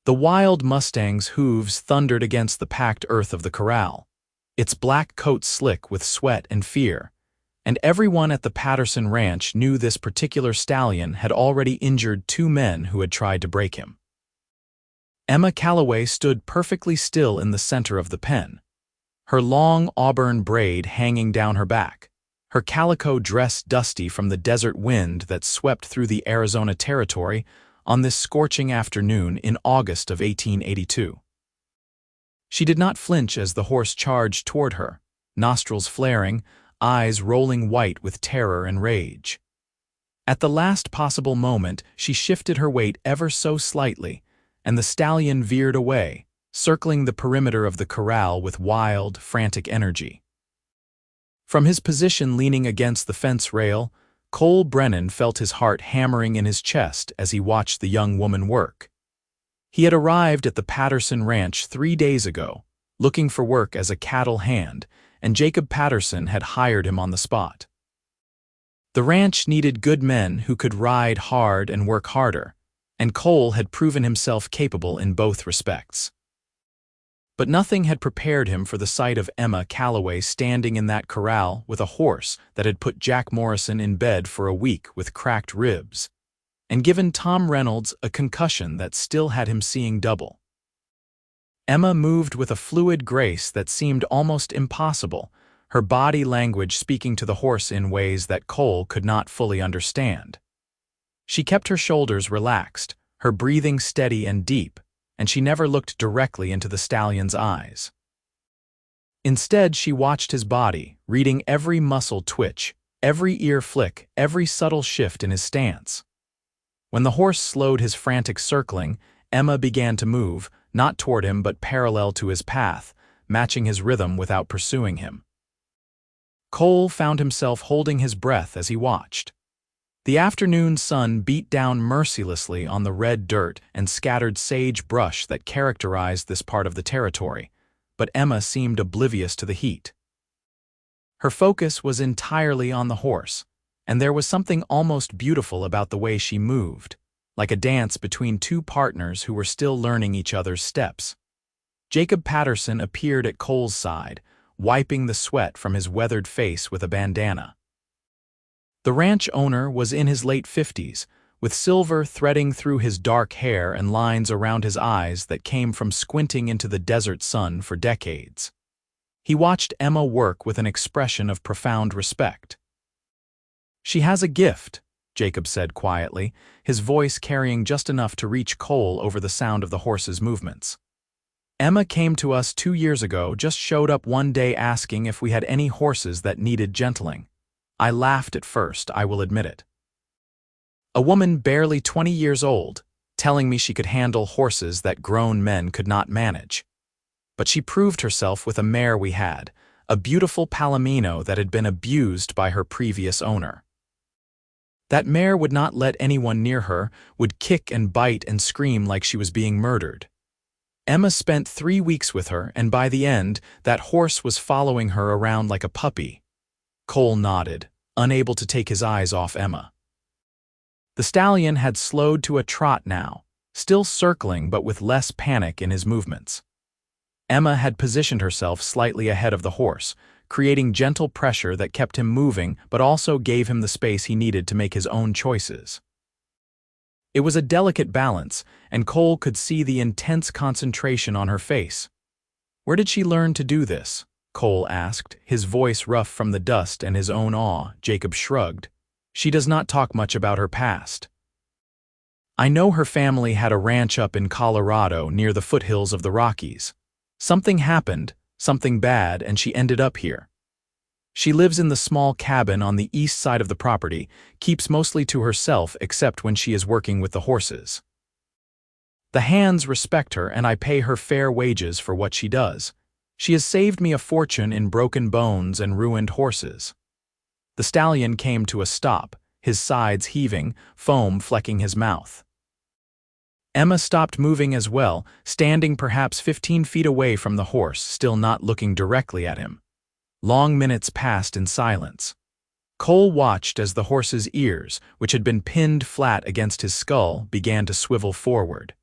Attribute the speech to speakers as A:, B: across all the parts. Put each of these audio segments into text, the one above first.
A: The wild mustang's hooves thundered against the packed earth of the corral, its black coat slick with sweat and fear, and everyone at the Patterson ranch knew this particular stallion had already injured 2 men who had tried to break him. Emma Calloway stood perfectly still in the center of the pen, her long auburn braid hanging down her back, her calico dress dusty from the desert wind that swept through the Arizona Territory on this scorching afternoon in August of 1882. She did not flinch as the horse charged toward her, nostrils flaring, eyes rolling white with terror and rage. At the last possible moment, she shifted her weight ever so slightly, and the stallion veered away, circling the perimeter of the corral with wild, frantic energy. From his position leaning against the fence rail, Cole Brennan felt his heart hammering in his chest as he watched the young woman work. He had arrived at the Patterson ranch 3 days ago, looking for work as a cattle hand, and Jacob Patterson had hired him on the spot. The ranch needed good men who could ride hard and work harder, and Cole had proven himself capable in both respects. But nothing had prepared him for the sight of Emma Calloway standing in that corral with a horse that had put Jack Morrison in bed for a week with cracked ribs, and given Tom Reynolds a concussion that still had him seeing double. Emma moved with a fluid grace that seemed almost impossible, her body language speaking to the horse in ways that Cole could not fully understand. She kept her shoulders relaxed, her breathing steady and deep, and she never looked directly into the stallion's eyes. Instead, she watched his body, reading every muscle twitch, every ear flick, every subtle shift in his stance. When the horse slowed his frantic circling, Emma began to move, not toward him but parallel to his path, matching his rhythm without pursuing him. Cole found himself holding his breath as he watched. The afternoon sun beat down mercilessly on the red dirt and scattered sage brush that characterized this part of the territory, but Emma seemed oblivious to the heat. Her focus was entirely on the horse, and there was something almost beautiful about the way she moved, like a dance between 2 partners who were still learning each other's steps. Jacob Patterson appeared at Cole's side, wiping the sweat from his weathered face with a bandana. The ranch owner was in his late 50s, with silver threading through his dark hair and lines around his eyes that came from squinting into the desert sun for decades. He watched Emma work with an expression of profound respect. "She has a gift," Jacob said quietly, his voice carrying just enough to reach Cole over the sound of the horse's movements. "Emma came to us 2 years ago, just showed up one day asking if we had any horses that needed gentling. I laughed at first, I will admit it. A woman barely 20 years old, telling me she could handle horses that grown men could not manage. But she proved herself with a mare we had, a beautiful Palomino that had been abused by her previous owner. That mare would not let anyone near her, would kick and bite and scream like she was being murdered. Emma spent 3 weeks with her, and by the end, that horse was following her around like a puppy." Cole nodded, unable to take his eyes off Emma. The stallion had slowed to a trot now, still circling but with less panic in his movements. Emma had positioned herself slightly ahead of the horse, creating gentle pressure that kept him moving but also gave him the space he needed to make his own choices. It was a delicate balance, and Cole could see the intense concentration on her face. "Where did she learn to do this?" Cole asked, his voice rough from the dust and his own awe. Jacob shrugged. "She does not talk much about her past. I know her family had a ranch up in Colorado near the foothills of the Rockies. Something happened, something bad, and she ended up here. She lives in the small cabin on the east side of the property, keeps mostly to herself except when she is working with the horses. The hands respect her and I pay her fair wages for what she does. She has saved me a fortune in broken bones and ruined horses." The stallion came to a stop, his sides heaving, foam flecking his mouth. Emma stopped moving as well, standing perhaps 15 feet away from the horse, still not looking directly at him. Long minutes passed in silence. Cole watched as the horse's ears, which had been pinned flat against his skull, began to swivel forward.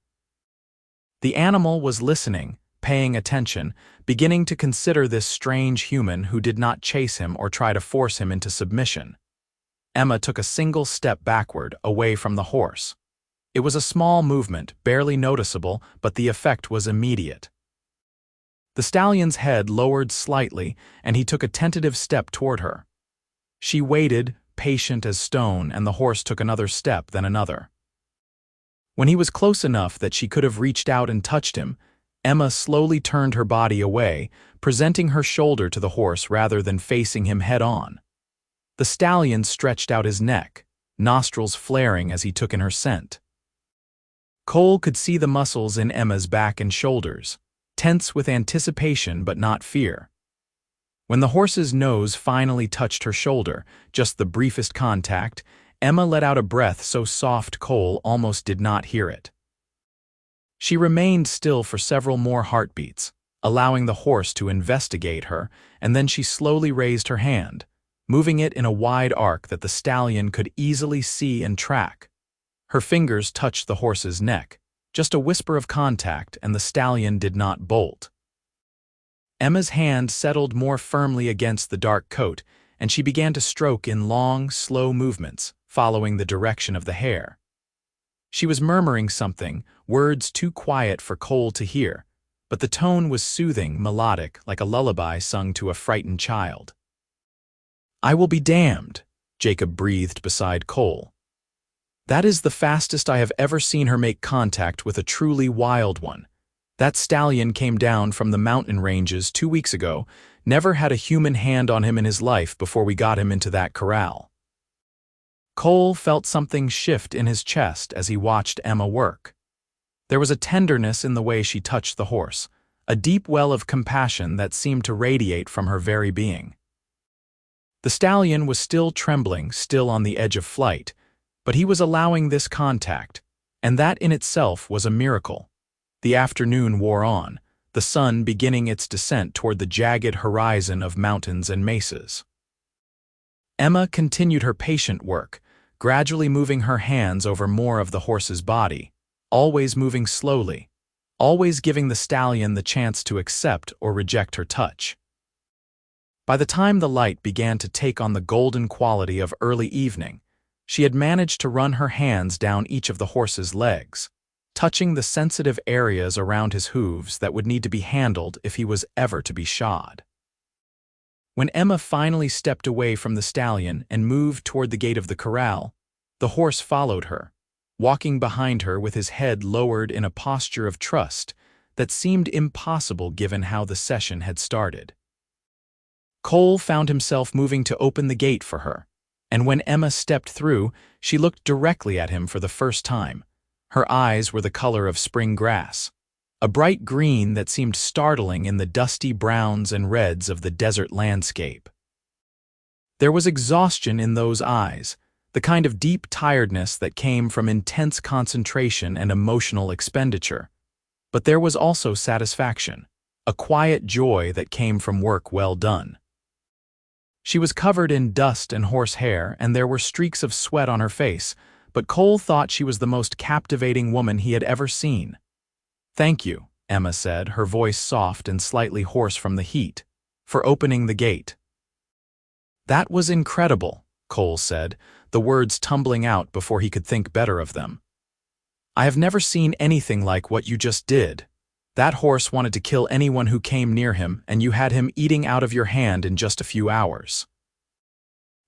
A: The animal was listening, paying attention, beginning to consider this strange human who did not chase him or try to force him into submission. Emma took a single step backward, away from the horse. It was a small movement, barely noticeable, but the effect was immediate. The stallion's head lowered slightly, and he took a tentative step toward her. She waited, patient as stone, and the horse took another step, then another. When he was close enough that she could have reached out and touched him, Emma slowly turned her body away, presenting her shoulder to the horse rather than facing him head-on. The stallion stretched out his neck, nostrils flaring as he took in her scent. Cole could see the muscles in Emma's back and shoulders, tense with anticipation but not fear. When the horse's nose finally touched her shoulder, just the briefest contact, Emma let out a breath so soft Cole almost did not hear it. She remained still for several more heartbeats, allowing the horse to investigate her, and then she slowly raised her hand, moving it in a wide arc that the stallion could easily see and track. Her fingers touched the horse's neck, just a whisper of contact, and the stallion did not bolt. Emma's hand settled more firmly against the dark coat, and she began to stroke in long, slow movements, following the direction of the hair. She was murmuring something, words too quiet for Cole to hear, but the tone was soothing, melodic, like a lullaby sung to a frightened child. "I will be damned," Jacob breathed beside Cole. "That is the fastest I have ever seen her make contact with a truly wild one. That stallion came down from the mountain ranges 2 weeks ago, never had a human hand on him in his life before we got him into that corral." Cole felt something shift in his chest as he watched Emma work. There was a tenderness in the way she touched the horse, a deep well of compassion that seemed to radiate from her very being. The stallion was still trembling, still on the edge of flight, but he was allowing this contact, and that in itself was a miracle. The afternoon wore on, the sun beginning its descent toward the jagged horizon of mountains and mesas. Emma continued her patient work, gradually moving her hands over more of the horse's body, always moving slowly, always giving the stallion the chance to accept or reject her touch. By the time the light began to take on the golden quality of early evening, she had managed to run her hands down each of the horse's legs, touching the sensitive areas around his hooves that would need to be handled if he was ever to be shod. When Emma finally stepped away from the stallion and moved toward the gate of the corral, the horse followed her, walking behind her with his head lowered in a posture of trust that seemed impossible given how the session had started. Cole found himself moving to open the gate for her, and when Emma stepped through, she looked directly at him for the first time. Her eyes were the color of spring grass, a bright green that seemed startling in the dusty browns and reds of the desert landscape. There was exhaustion in those eyes, the kind of deep tiredness that came from intense concentration and emotional expenditure. But there was also satisfaction, a quiet joy that came from work well done. She was covered in dust and horsehair, and there were streaks of sweat on her face, but Cole thought she was the most captivating woman he had ever seen. "Thank you," Emma said, her voice soft and slightly hoarse from the heat, "for opening the gate." "That was incredible," Cole said, the words tumbling out before he could think better of them. "I have never seen anything like what you just did. That horse wanted to kill anyone who came near him, and you had him eating out of your hand in just a few hours."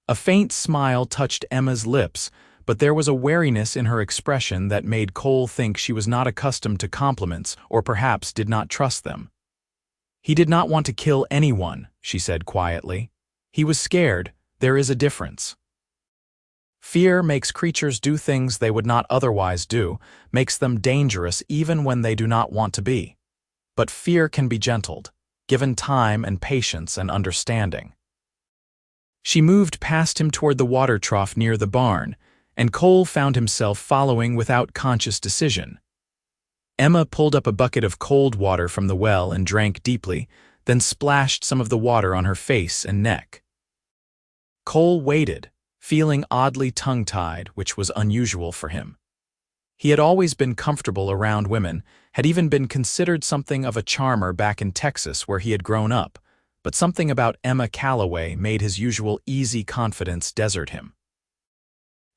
A: A faint smile touched Emma's lips, but there was a wariness in her expression that made Cole think she was not accustomed to compliments or perhaps did not trust them. "He did not want to kill anyone," she said quietly. "He was scared. There is a difference. Fear makes creatures do things they would not otherwise do, makes them dangerous even when they do not want to be. But fear can be gentled, given time and patience and understanding." She moved past him toward the water trough near the barn, and Cole found himself following without conscious decision. Emma pulled up a bucket of cold water from the well and drank deeply, then splashed some of the water on her face and neck. Cole waited, feeling oddly tongue-tied, which was unusual for him. He had always been comfortable around women, had even been considered something of a charmer back in Texas where he had grown up, but something about Emma Calloway made his usual easy confidence desert him.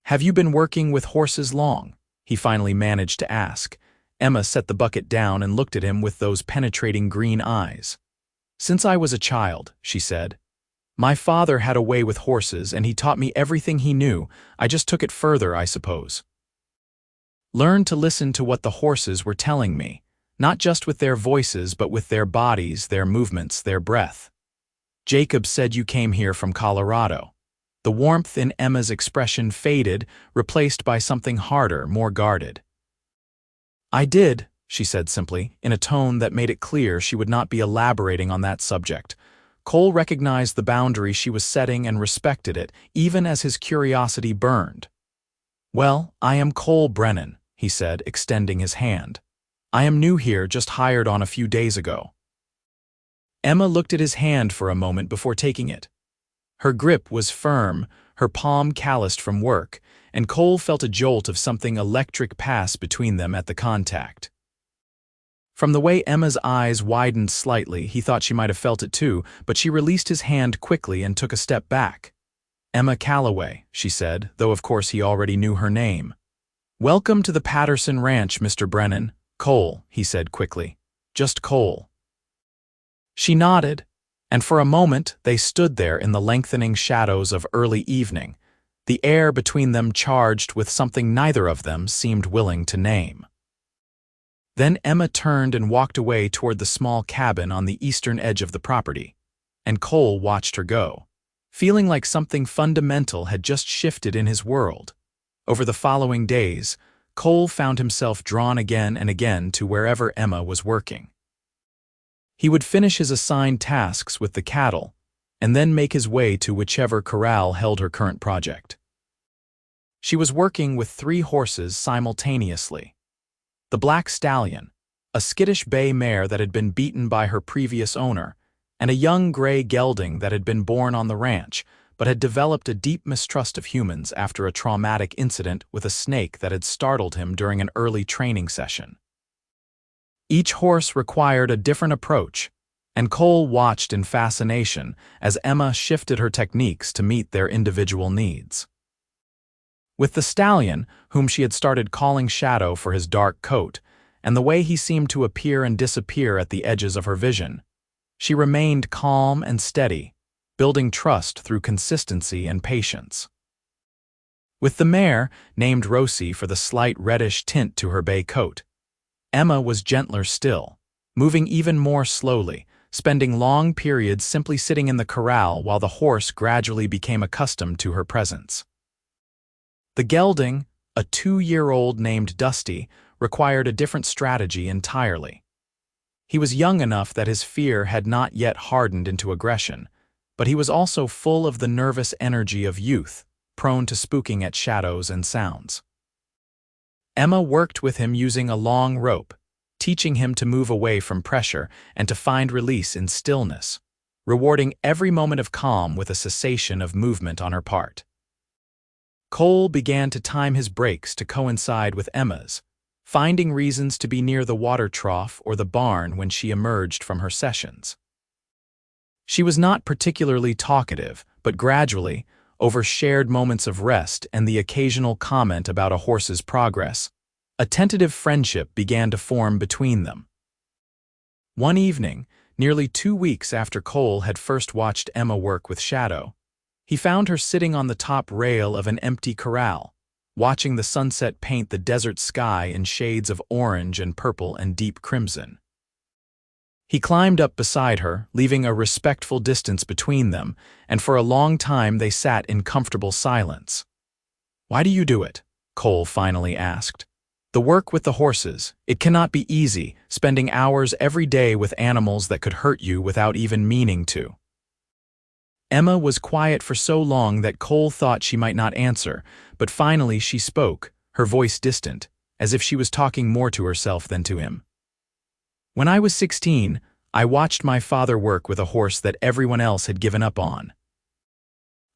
A: "Have you been working with horses long?" he finally managed to ask. Emma set the bucket down and looked at him with those penetrating green eyes. "Since I was a child," she said. "My father had a way with horses and he taught me everything he knew. I just took it further, I suppose. Learned to listen to what the horses were telling me, not just with their voices but with their bodies, their movements, their breath." "Jacob said you came here from Colorado." The warmth in Emma's expression faded, replaced by something harder, more guarded. "I did," she said simply, in a tone that made it clear she would not be elaborating on that subject. Cole recognized the boundary she was setting and respected it, even as his curiosity burned. "Well, I am Cole Brennan," he said, extending his hand. "I am new here, just hired on a few days ago." Emma looked at his hand for a moment before taking it. Her grip was firm, her palm calloused from work, and Cole felt a jolt of something electric pass between them at the contact. From the way Emma's eyes widened slightly, he thought she might have felt it too, but she released his hand quickly and took a step back. "Emma Calloway," she said, though of course he already knew her name. "Welcome to the Patterson Ranch, Mr. Brennan." "Cole," he said quickly. "Just Cole." She nodded, and for a moment they stood there in the lengthening shadows of early evening, the air between them charged with something neither of them seemed willing to name. Then Emma turned and walked away toward the small cabin on the eastern edge of the property, and Cole watched her go, feeling like something fundamental had just shifted in his world. Over the following days, Cole found himself drawn again and again to wherever Emma was working. He would finish his assigned tasks with the cattle, and then make his way to whichever corral held her current project. She was working with 3 horses simultaneously. The black stallion, a skittish bay mare that had been beaten by her previous owner, and a young gray gelding that had been born on the ranch, but had developed a deep mistrust of humans after a traumatic incident with a snake that had startled him during an early training session. Each horse required a different approach, and Cole watched in fascination as Emma shifted her techniques to meet their individual needs. With the stallion, whom she had started calling Shadow for his dark coat, and the way he seemed to appear and disappear at the edges of her vision, she remained calm and steady, building trust through consistency and patience. With the mare, named Rosie for the slight reddish tint to her bay coat, Emma was gentler still, moving even more slowly, spending long periods simply sitting in the corral while the horse gradually became accustomed to her presence. The gelding, a 2-year-old named Dusty, required a different strategy entirely. He was young enough that his fear had not yet hardened into aggression, but he was also full of the nervous energy of youth, prone to spooking at shadows and sounds. Emma worked with him using a long rope, teaching him to move away from pressure and to find release in stillness, rewarding every moment of calm with a cessation of movement on her part. Cole began to time his breaks to coincide with Emma's, finding reasons to be near the water trough or the barn when she emerged from her sessions. She was not particularly talkative, but gradually, over shared moments of rest and the occasional comment about a horse's progress, a tentative friendship began to form between them. One evening, nearly 2 weeks after Cole had first watched Emma work with Shadow, he found her sitting on the top rail of an empty corral, watching the sunset paint the desert sky in shades of orange and purple and deep crimson. He climbed up beside her, leaving a respectful distance between them, and for a long time they sat in comfortable silence. "Why do you do it?" Cole finally asked. "The work with the horses. It cannot be easy, spending hours every day with animals that could hurt you without even meaning to." Emma was quiet for so long that Cole thought she might not answer, but finally she spoke, her voice distant, as if she was talking more to herself than to him. "When I was 16, I watched my father work with a horse that everyone else had given up on.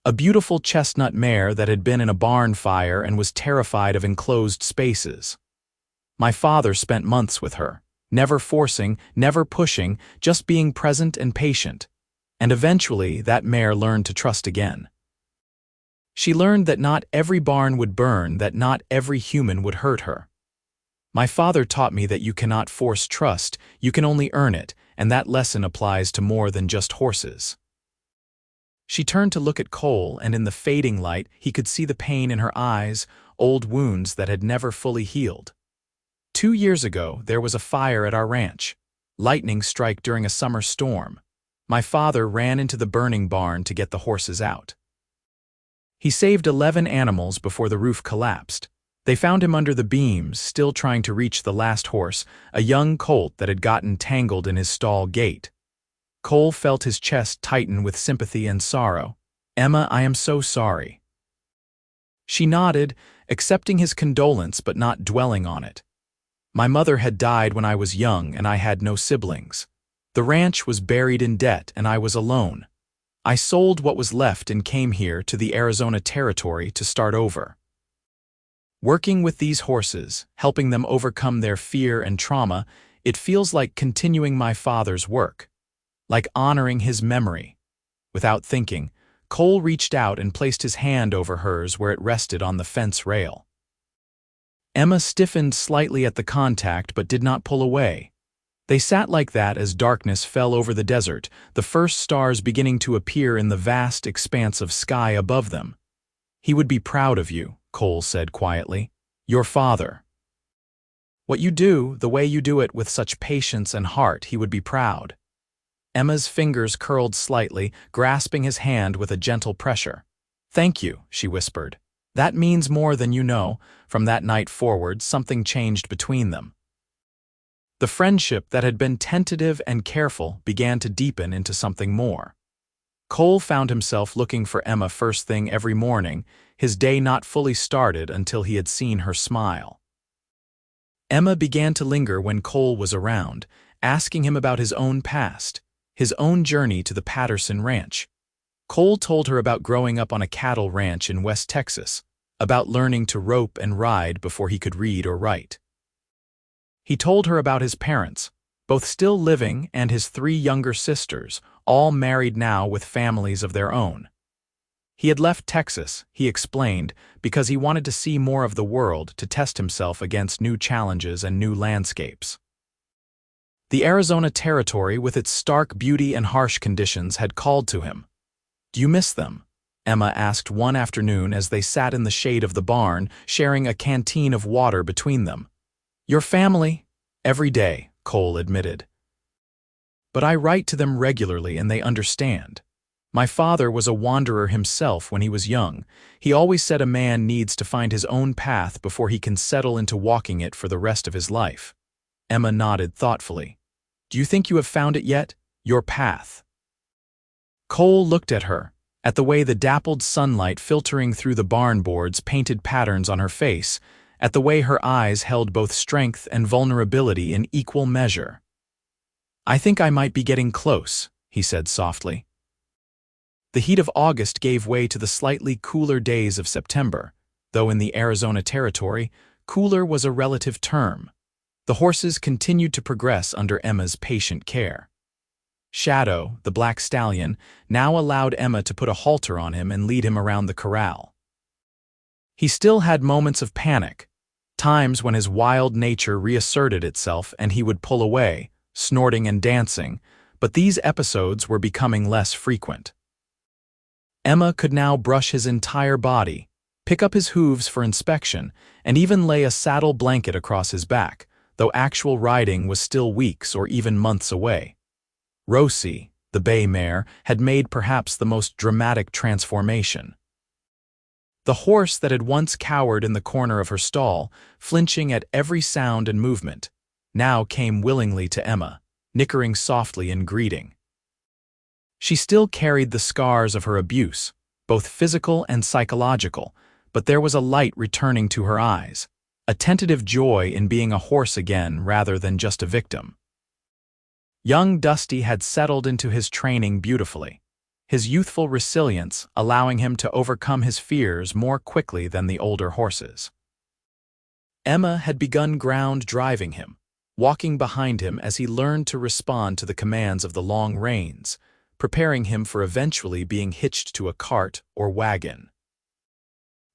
A: A beautiful chestnut mare that had been in a barn fire and was terrified of enclosed spaces. My father spent months with her, never forcing, never pushing, just being present and patient. And eventually, that mare learned to trust again. She learned that not every barn would burn, that not every human would hurt her. My father taught me that you cannot force trust, you can only earn it, and that lesson applies to more than just horses. She turned to look at Cole, and in the fading light, he could see the pain in her eyes, old wounds that had never fully healed. 2 years ago, there was a fire at our ranch. Lightning struck during a summer storm. My father ran into the burning barn to get the horses out. He saved 11 animals before the roof collapsed. They found him under the beams, still trying to reach the last horse, a young colt that had gotten tangled in his stall gate. Cole felt his chest tighten with sympathy and sorrow. "Emma, I am so sorry." She nodded, accepting his condolence but not dwelling on it. "My mother had died when I was young and I had no siblings. The ranch was buried in debt and I was alone. I sold what was left and came here to the Arizona Territory to start over. Working with these horses, helping them overcome their fear and trauma, it feels like continuing my father's work, like honoring his memory." Without thinking, Cole reached out and placed his hand over hers where it rested on the fence rail. Emma stiffened slightly at the contact but did not pull away. They sat like that as darkness fell over the desert, the first stars beginning to appear in the vast expanse of sky above them. "He would be proud of you," Cole said quietly. "Your father. What you do, the way you do it with such patience and heart, he would be proud." Emma's fingers curled slightly, grasping his hand with a gentle pressure. "Thank you," she whispered. "That means more than you know." From that night forward, something changed between them. The friendship that had been tentative and careful began to deepen into something more. Cole found himself looking for Emma first thing every morning, his day not fully started until he had seen her smile. Emma began to linger when Cole was around, asking him about his own past, his own journey to the Patterson ranch. Cole told her about growing up on a cattle ranch in West Texas, about learning to rope and ride before he could read or write. He told her about his parents, both still living, and his 3 younger sisters, all married now with families of their own. He had left Texas, he explained, because he wanted to see more of the world, to test himself against new challenges and new landscapes. The Arizona Territory, with its stark beauty and harsh conditions, had called to him. "Do you miss them?" Emma asked one afternoon as they sat in the shade of the barn, sharing a canteen of water between them. "Your family?" "Every day," Cole admitted. "But I write to them regularly and they understand. My father was a wanderer himself when he was young. He always said a man needs to find his own path before he can settle into walking it for the rest of his life." Emma nodded thoughtfully. "Do you think you have found it yet? Your path?" Cole looked at her, at the way the dappled sunlight filtering through the barn boards painted patterns on her face, at the way her eyes held both strength and vulnerability in equal measure. "I think I might be getting close," he said softly. The heat of August gave way to the slightly cooler days of September, though in the Arizona Territory, cooler was a relative term. The horses continued to progress under Emma's patient care. Shadow, the black stallion, now allowed Emma to put a halter on him and lead him around the corral. He still had moments of panic, times when his wild nature reasserted itself and he would pull away, snorting and dancing, but these episodes were becoming less frequent. Emma could now brush his entire body, pick up his hooves for inspection, and even lay a saddle blanket across his back, though actual riding was still weeks or even months away. Rosie, the bay mare, had made perhaps the most dramatic transformation. The horse that had once cowered in the corner of her stall, flinching at every sound and movement, now came willingly to Emma, nickering softly in greeting. She still carried the scars of her abuse, both physical and psychological, but there was a light returning to her eyes, a tentative joy in being a horse again rather than just a victim. Young Dusty had settled into his training beautifully, his youthful resilience allowing him to overcome his fears more quickly than the older horses. Emma had begun ground driving him, walking behind him as he learned to respond to the commands of the long reins, preparing him for eventually being hitched to a cart or wagon.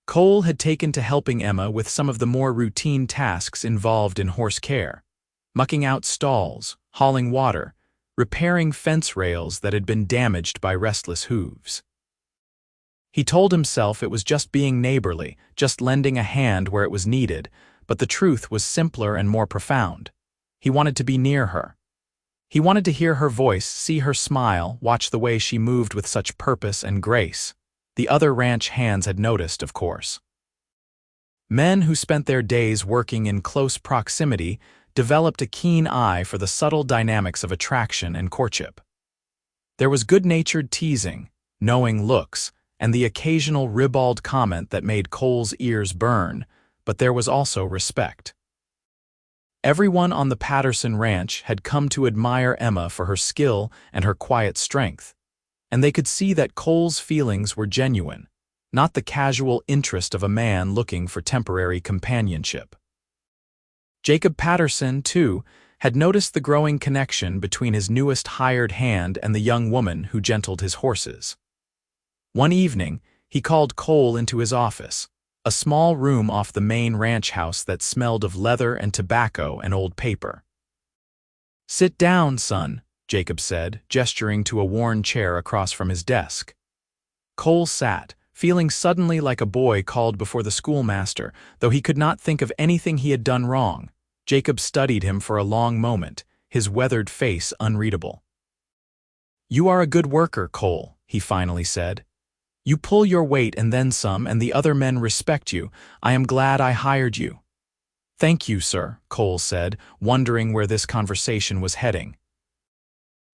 A: Cole had taken to helping Emma with some of the more routine tasks involved in horse care, mucking out stalls, hauling water, repairing fence rails that had been damaged by restless hooves. He told himself it was just being neighborly, just lending a hand where it was needed, but the truth was simpler and more profound. He wanted to be near her. He wanted to hear her voice, see her smile, watch the way she moved with such purpose and grace. The other ranch hands had noticed, of course. Men who spent their days working in close proximity developed a keen eye for the subtle dynamics of attraction and courtship. There was good-natured teasing, knowing looks, and the occasional ribald comment that made Cole's ears burn, but there was also respect. Everyone on the Patterson ranch had come to admire Emma for her skill and her quiet strength, and they could see that Cole's feelings were genuine, not the casual interest of a man looking for temporary companionship. Jacob Patterson, too, had noticed the growing connection between his newest hired hand and the young woman who gentled his horses. One evening, he called Cole into his office, a small room off the main ranch house that smelled of leather and tobacco and old paper. "Sit down, son," Jacob said, gesturing to a worn chair across from his desk. Cole sat, feeling suddenly like a boy called before the schoolmaster, though he could not think of anything he had done wrong. Jacob studied him for a long moment, his weathered face unreadable. "You are a good worker, Cole," he finally said. "You pull your weight and then some, and the other men respect you. I am glad I hired you." "Thank you, sir," Cole said, wondering where this conversation was heading.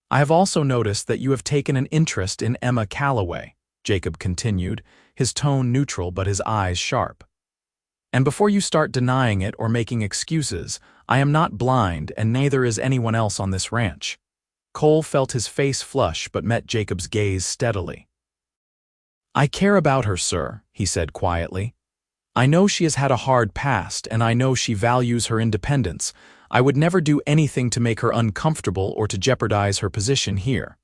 A: "I have also noticed that you have taken an interest in Emma Calloway," Jacob continued, his tone neutral but his eyes sharp. "And before you start denying it or making excuses, I am not blind, and neither is anyone else on this ranch." Cole felt his face flush but met Jacob's gaze steadily. "I care about her, sir," he said quietly. "I know she has had a hard past, and I know she values her independence. I would never do anything to make her uncomfortable or to jeopardize her position here."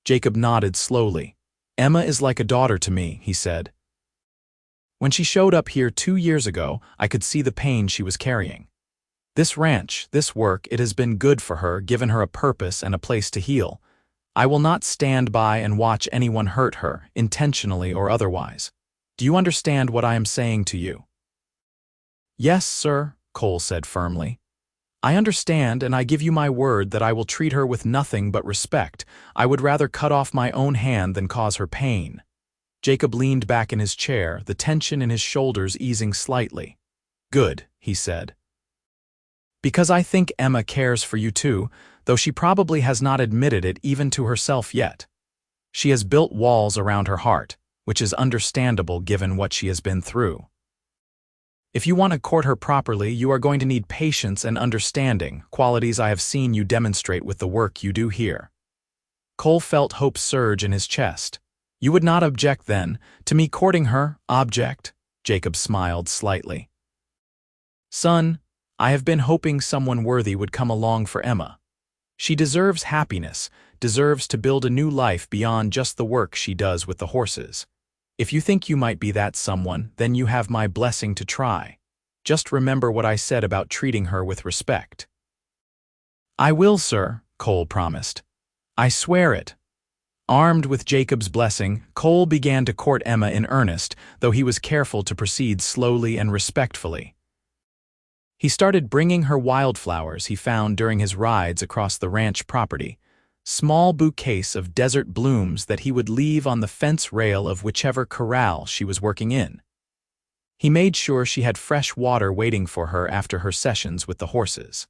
A: Jacob nodded slowly. "Emma is like a daughter to me," he said. "When she showed up here 2 years ago, I could see the pain she was carrying. This ranch, this work, it has been good for her, given her a purpose and a place to heal. I will not stand by and watch anyone hurt her, intentionally or otherwise. Do you understand what I am saying to you?" "Yes, sir," Cole said firmly. "I understand, and I give you my word that I will treat her with nothing but respect. I would rather cut off my own hand than cause her pain." Jacob leaned back in his chair, the tension in his shoulders easing slightly. "Good," he said. "Because I think Emma cares for you too, though she probably has not admitted it even to herself yet. She has built walls around her heart, which is understandable given what she has been through. If you want to court her properly, you are going to need patience and understanding, qualities I have seen you demonstrate with the work you do here." Cole felt hope surge in his chest. "You would not object, then, to me courting her?" "Object?" Jacob smiled slightly. "Son, I have been hoping someone worthy would come along for Emma. She deserves happiness, deserves to build a new life beyond just the work she does with the horses. If you think you might be that someone, then you have my blessing to try. Just remember what I said about treating her with respect." "I will, sir," Cole promised. "I swear it." Armed with Jacob's blessing, Cole began to court Emma in earnest, though he was careful to proceed slowly and respectfully. He started bringing her wildflowers he found during his rides across the ranch property, small bouquets of desert blooms that he would leave on the fence rail of whichever corral she was working in. He made sure she had fresh water waiting for her after her sessions with the horses.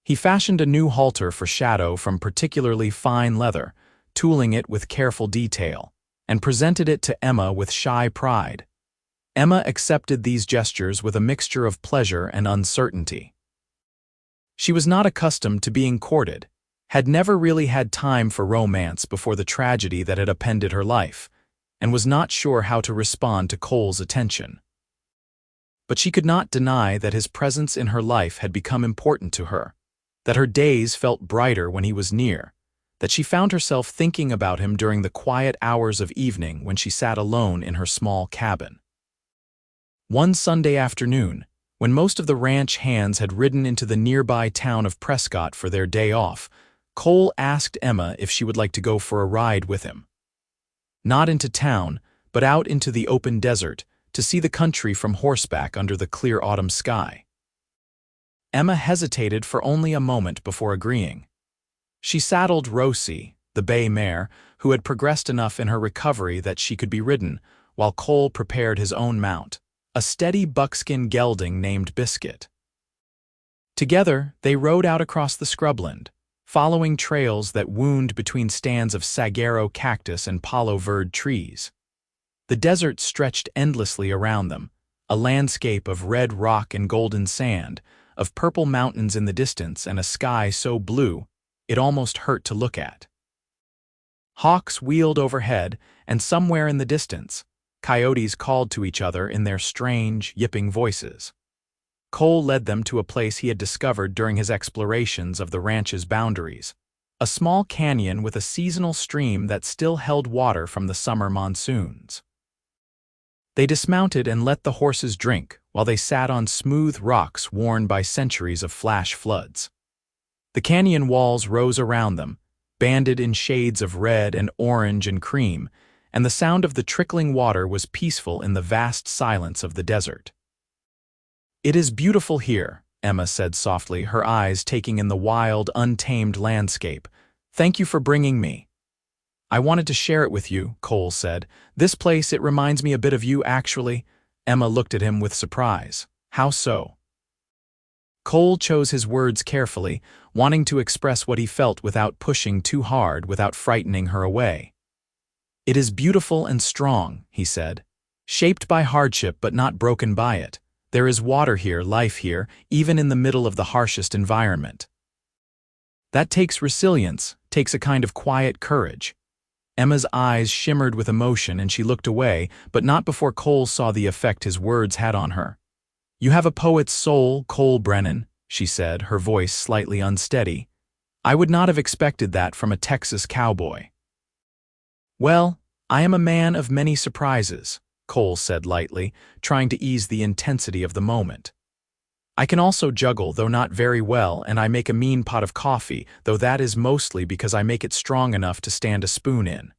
A: He fashioned a new halter for Shadow from particularly fine leather, tooling it with careful detail, and presented it to Emma with shy pride. Emma accepted these gestures with a mixture of pleasure and uncertainty. She was not accustomed to being courted, had never really had time for romance before the tragedy that had upended her life, and was not sure how to respond to Cole's attention. But she could not deny that his presence in her life had become important to her, that her days felt brighter when he was near, that she found herself thinking about him during the quiet hours of evening when she sat alone in her small cabin. One Sunday afternoon, when most of the ranch hands had ridden into the nearby town of Prescott for their day off, Cole asked Emma if she would like to go for a ride with him. Not into town, but out into the open desert, to see the country from horseback under the clear autumn sky. Emma hesitated for only a moment before agreeing. She saddled Rosie, the bay mare, who had progressed enough in her recovery that she could be ridden, while Cole prepared his own mount, a steady buckskin gelding named Biscuit. Together, they rode out across the scrubland, following trails that wound between stands of saguaro cactus and palo verde trees. The desert stretched endlessly around them, a landscape of red rock and golden sand, of purple mountains in the distance and a sky so blue it almost hurt to look at. Hawks wheeled overhead, and somewhere in the distance, coyotes called to each other in their strange, yipping voices. Cole led them to a place he had discovered during his explorations of the ranch's boundaries, a small canyon with a seasonal stream that still held water from the summer monsoons. They dismounted and let the horses drink while they sat on smooth rocks worn by centuries of flash floods. The canyon walls rose around them, banded in shades of red and orange and cream, and the sound of the trickling water was peaceful in the vast silence of the desert. "It is beautiful here," Emma said softly, her eyes taking in the wild, untamed landscape. "Thank you for bringing me." "I wanted to share it with you," Cole said. "This place, it reminds me a bit of you, actually." Emma looked at him with surprise. "How so?" Cole chose his words carefully, wanting to express what he felt without pushing too hard, without frightening her away. "It is beautiful and strong," he said. "Shaped by hardship but not broken by it. There is water here, life here, even in the middle of the harshest environment. That takes resilience, takes a kind of quiet courage." Emma's eyes shimmered with emotion and she looked away, but not before Cole saw the effect his words had on her. "You have a poet's soul, Cole Brennan," she said, her voice slightly unsteady. "I would not have expected that from a Texas cowboy." "Well, I am a man of many surprises," Cole said lightly, trying to ease the intensity of the moment. "I can also juggle, though not very well, and I make a mean pot of coffee, though that is mostly because I make it strong enough to stand a spoon in."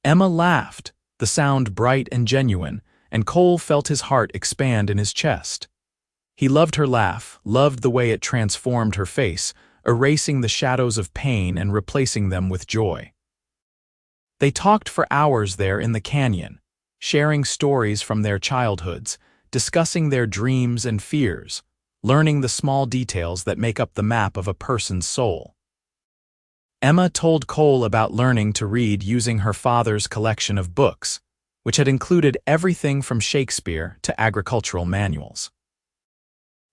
A: Emma laughed, the sound bright and genuine, and Cole felt his heart expand in his chest. He loved her laugh, loved the way it transformed her face, erasing the shadows of pain and replacing them with joy. They talked for hours there in the canyon, sharing stories from their childhoods, discussing their dreams and fears, learning the small details that make up the map of a person's soul. Emma told Cole about learning to read using her father's collection of books, which had included everything from Shakespeare to agricultural manuals.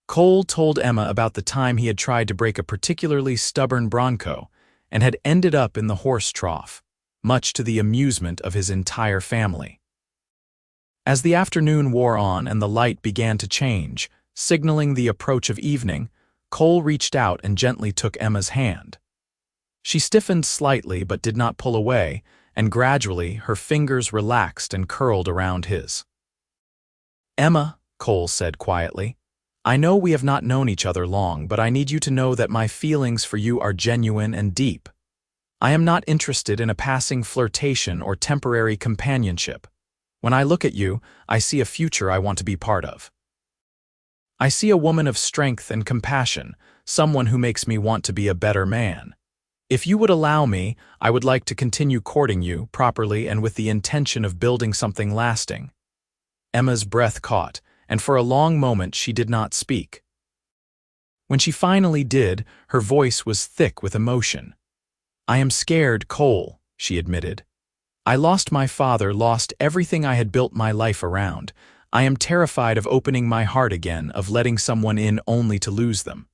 A: Cole told Emma about the time he had tried to break a particularly stubborn bronco and had ended up in the horse trough, much to the amusement of his entire family. As the afternoon wore on and the light began to change, signaling the approach of evening, Cole reached out and gently took Emma's hand. She stiffened slightly but did not pull away, and gradually her fingers relaxed and curled around his. "Emma," Cole said quietly, "I know we have not known each other long, but I need you to know that my feelings for you are genuine and deep. I am not interested in a passing flirtation or temporary companionship. When I look at you, I see a future I want to be part of. I see a woman of strength and compassion, someone who makes me want to be a better man. If you would allow me, I would like to continue courting you properly and with the intention of building something lasting." Emma's breath caught, and for a long moment she did not speak. When she finally did, her voice was thick with emotion. "I am scared, Cole," she admitted. "I lost my father, lost everything I had built my life around. I am terrified of opening my heart again, of letting someone in only to lose them.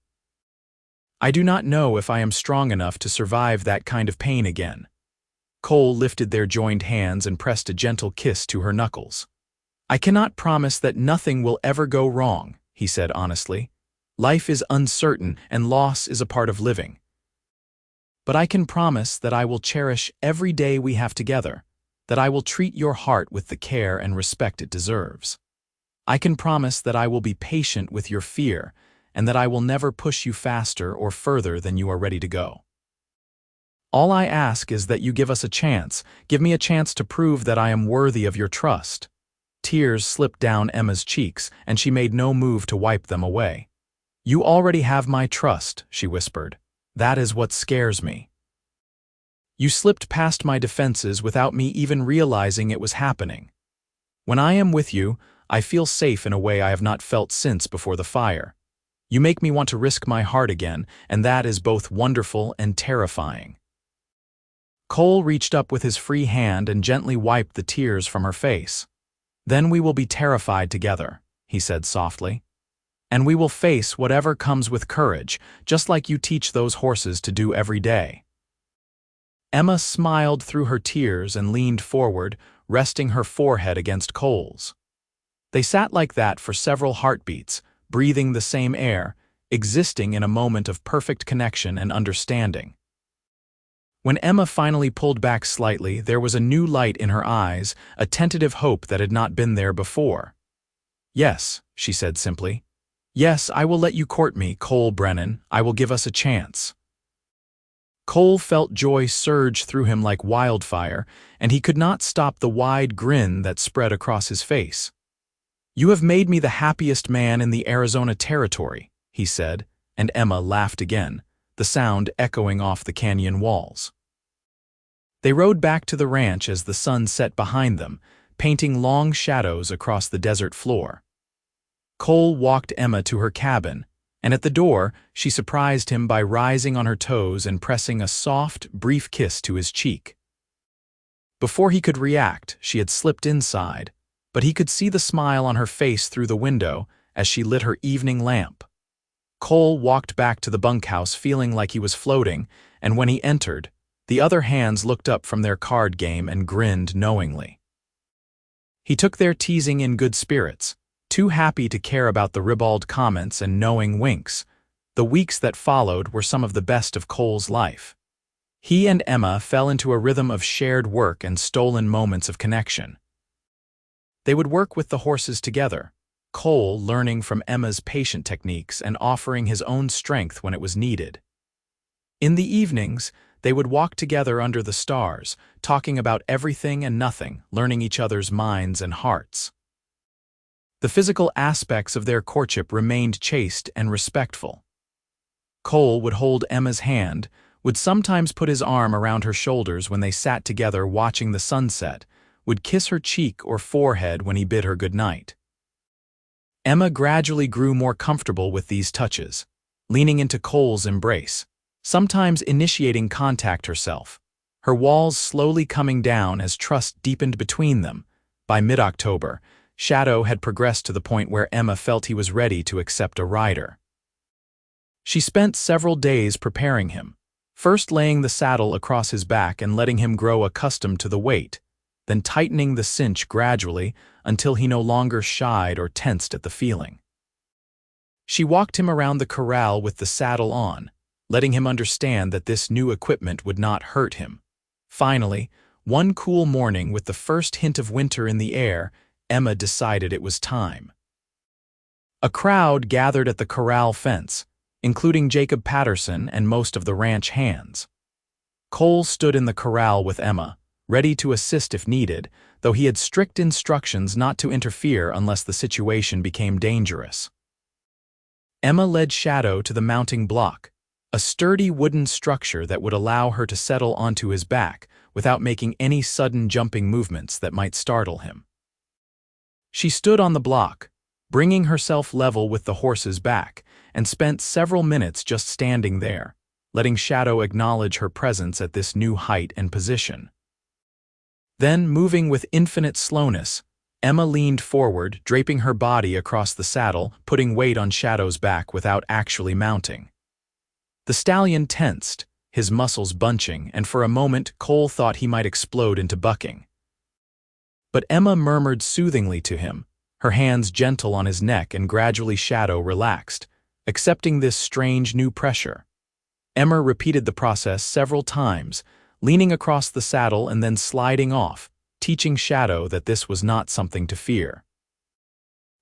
A: I do not know if I am strong enough to survive that kind of pain again." Cole lifted their joined hands and pressed a gentle kiss to her knuckles. "I cannot promise that nothing will ever go wrong," he said honestly. "Life is uncertain and loss is a part of living. But I can promise that I will cherish every day we have together, that I will treat your heart with the care and respect it deserves. I can promise that I will be patient with your fear and that I will never push you faster or further than you are ready to go. All I ask is that you give us a chance, give me a chance to prove that I am worthy of your trust." Tears slipped down Emma's cheeks, and she made no move to wipe them away. "You already have my trust," she whispered. "That is what scares me. You slipped past my defenses without me even realizing it was happening. When I am with you, I feel safe in a way I have not felt since before the fire. You make me want to risk my heart again, and that is both wonderful and terrifying." Cole reached up with his free hand and gently wiped the tears from her face. "Then we will be terrified together," he said softly. "And we will face whatever comes with courage, just like you teach those horses to do every day." Emma smiled through her tears and leaned forward, resting her forehead against Cole's. They sat like that for several heartbeats, breathing the same air, existing in a moment of perfect connection and understanding. When Emma finally pulled back slightly, there was a new light in her eyes, a tentative hope that had not been there before. "Yes," she said simply. "Yes, I will let you court me, Cole Brennan. I will give us a chance." Cole felt joy surge through him like wildfire, and he could not stop the wide grin that spread across his face. "You have made me the happiest man in the Arizona Territory," he said, and Emma laughed again, the sound echoing off the canyon walls. They rode back to the ranch as the sun set behind them, painting long shadows across the desert floor. Cole walked Emma to her cabin, and at the door she surprised him by rising on her toes and pressing a soft, brief kiss to his cheek. Before he could react, she had slipped inside, but he could see the smile on her face through the window as she lit her evening lamp. Cole walked back to the bunkhouse feeling like he was floating, and when he entered, the other hands looked up from their card game and grinned knowingly. He took their teasing in good spirits, too happy to care about the ribald comments and knowing winks. The weeks that followed were some of the best of Cole's life. He and Emma fell into a rhythm of shared work and stolen moments of connection. They would work with the horses together, Cole learning from Emma's patient techniques and offering his own strength when it was needed. In the evenings, they would walk together under the stars, talking about everything and nothing, learning each other's minds and hearts. The physical aspects of their courtship remained chaste and respectful. Cole would hold Emma's hand, would sometimes put his arm around her shoulders when they sat together watching the sunset, would kiss her cheek or forehead when he bid her good night. Emma gradually grew more comfortable with these touches, leaning into Cole's embrace, sometimes initiating contact herself, her walls slowly coming down as trust deepened between them. By mid-October, Shadow had progressed to the point where Emma felt he was ready to accept a rider. She spent several days preparing him, first laying the saddle across his back and letting him grow accustomed to the weight, then tightening the cinch gradually until he no longer shied or tensed at the feeling. She walked him around the corral with the saddle on, letting him understand that this new equipment would not hurt him. Finally, one cool morning with the first hint of winter in the air, Emma decided it was time. A crowd gathered at the corral fence, including Jacob Patterson and most of the ranch hands. Cole stood in the corral with Emma, ready to assist if needed, though he had strict instructions not to interfere unless the situation became dangerous. Emma led Shadow to the mounting block, a sturdy wooden structure that would allow her to settle onto his back without making any sudden jumping movements that might startle him. She stood on the block, bringing herself level with the horse's back, and spent several minutes just standing there, letting Shadow acknowledge her presence at this new height and position. Then, moving with infinite slowness, Emma leaned forward, draping her body across the saddle, putting weight on Shadow's back without actually mounting. The stallion tensed, his muscles bunching, and for a moment Cole thought he might explode into bucking. But Emma murmured soothingly to him, her hands gentle on his neck, and gradually Shadow relaxed, accepting this strange new pressure. Emma repeated the process several times, leaning across the saddle and then sliding off, teaching Shadow that this was not something to fear.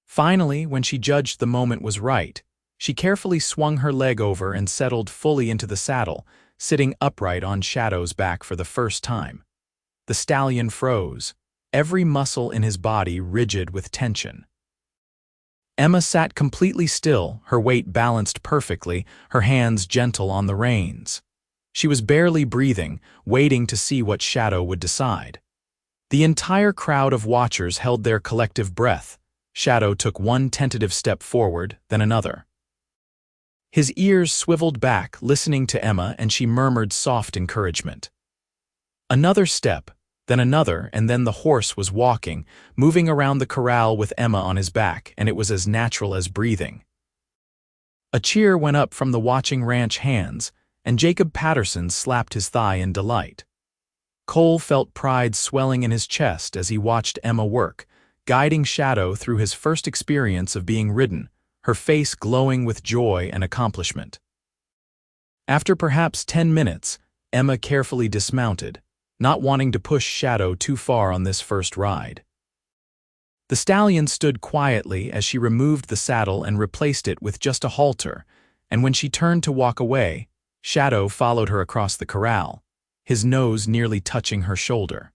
A: Finally, when she judged the moment was right, she carefully swung her leg over and settled fully into the saddle, sitting upright on Shadow's back for the first time. The stallion froze, every muscle in his body rigid with tension. Emma sat completely still, her weight balanced perfectly, her hands gentle on the reins. She was barely breathing, waiting to see what Shadow would decide. The entire crowd of watchers held their collective breath. Shadow took one tentative step forward, then another. His ears swiveled back, listening to Emma, and she murmured soft encouragement. Another step, then another, and then the horse was walking, moving around the corral with Emma on his back, and it was as natural as breathing. A cheer went up from the watching ranch hands, and Jacob Patterson slapped his thigh in delight. Cole felt pride swelling in his chest as he watched Emma work, guiding Shadow through his first experience of being ridden, her face glowing with joy and accomplishment. After perhaps 10 minutes, Emma carefully dismounted, not wanting to push Shadow too far on this first ride. The stallion stood quietly as she removed the saddle and replaced it with just a halter, and when she turned to walk away, Shadow followed her across the corral, his nose nearly touching her shoulder.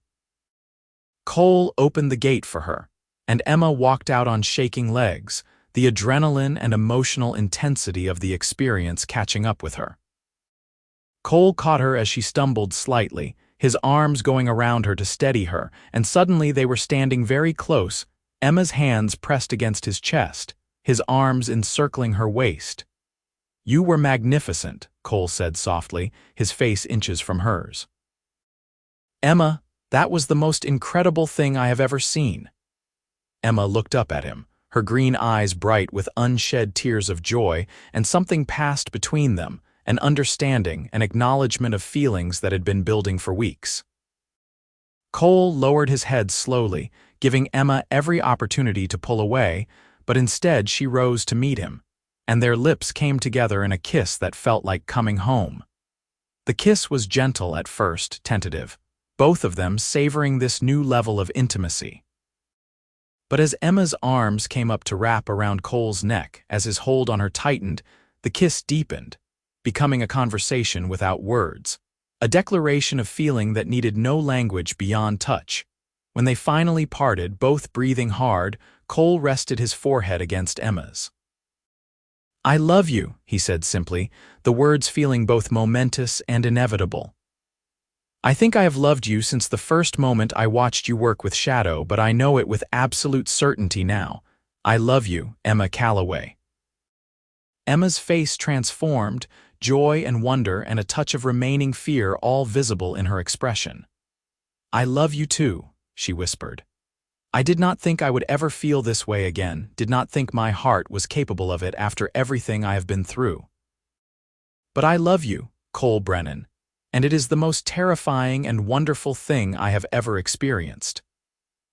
A: Cole opened the gate for her, and Emma walked out on shaking legs, the adrenaline and emotional intensity of the experience catching up with her. Cole caught her as she stumbled slightly, his arms going around her to steady her, and suddenly they were standing very close, Emma's hands pressed against his chest, his arms encircling her waist. "You were magnificent," Cole said softly, his face inches from hers. "Emma, that was the most incredible thing I have ever seen." Emma looked up at him, her green eyes bright with unshed tears of joy, and something passed between them, an understanding, an acknowledgement of feelings that had been building for weeks. Cole lowered his head slowly, giving Emma every opportunity to pull away, but instead she rose to meet him, and their lips came together in a kiss that felt like coming home. The kiss was gentle at first, tentative, both of them savoring this new level of intimacy. But as Emma's arms came up to wrap around Cole's neck, as his hold on her tightened, the kiss deepened, becoming a conversation without words, a declaration of feeling that needed no language beyond touch. When they finally parted, both breathing hard, Cole rested his forehead against Emma's. "I love you," he said simply, the words feeling both momentous and inevitable. "I think I have loved you since the first moment I watched you work with Shadow, but I know it with absolute certainty now. I love you, Emma Calloway." Emma's face transformed, joy and wonder and a touch of remaining fear all visible in her expression. "I love you too," she whispered. "I did not think I would ever feel this way again, did not think my heart was capable of it after everything I have been through. But I love you, Cole Brennan, and it is the most terrifying and wonderful thing I have ever experienced."